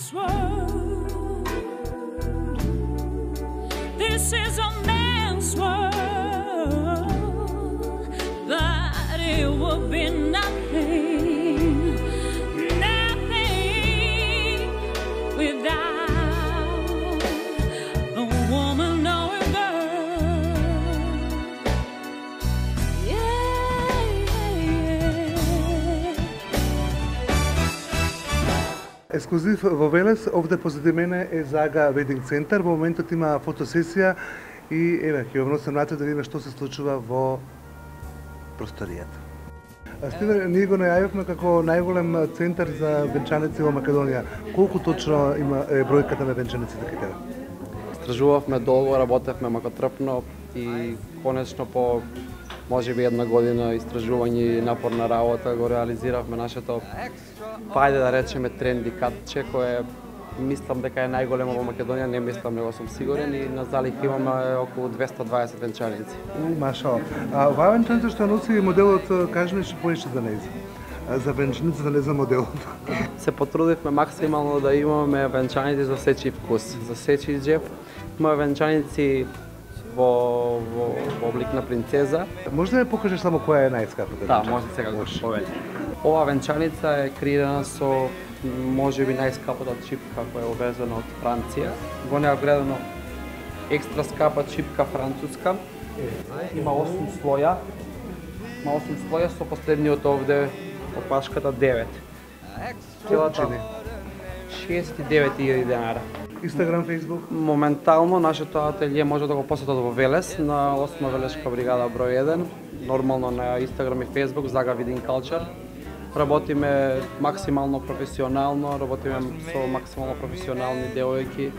this world. This is a man's world, but it would be nothing, nothing without a woman or a girl. Yeah, yeah, yeah. Ексклузив во Велес, овде позади мене е Zaga Wedding Center. Во моментот има фотосесија и еве ќе го вносам натаму да видиме што се случува во просторијата. Стиве, ние го најавивме како најголем центар за венчаници во Македонија. Колку точно има бројката на венчаниците кај тебе? Истражувавме долго, работевме макотрпно и конечно по можеби една година истражување и напорна работа го реализиравме нашето, ајде да речеме, тренди катче, кое мислам дека е најголемо во Македонија, не мислам, него сум сигурен, и на залих имаме околу 220 венчаници. Машо. Оваа венчаница што носи моделот, кажи нешто повеќе за нејза. За венчаницата, не за моделот. Се потрудивме максимално да имаме венчаници за сечи вкус, за сечи џеп. Имаме венчаници во облик на принцеза. Може да ја покажеш само која е најскапата? Да, може сега го повеќе. Ова венчаница е креирана со можеби најскапата чипка која е увезена од Франција. Во неа вградено екстра скапа чипка француска. Има 8 слоја. Има 8 слоја со последниот овде опашката 9. Целата 69.000 денара. Инстаграм, Фейсбук? Моментално нашето ателје може да го посетат во Велес на 8 Велешка бригада број 1. Нормално на Инстаграм и Фейсбук Zaga Wedding Culture. Работиме максимално професионално, работиме со максимално професионални девојки.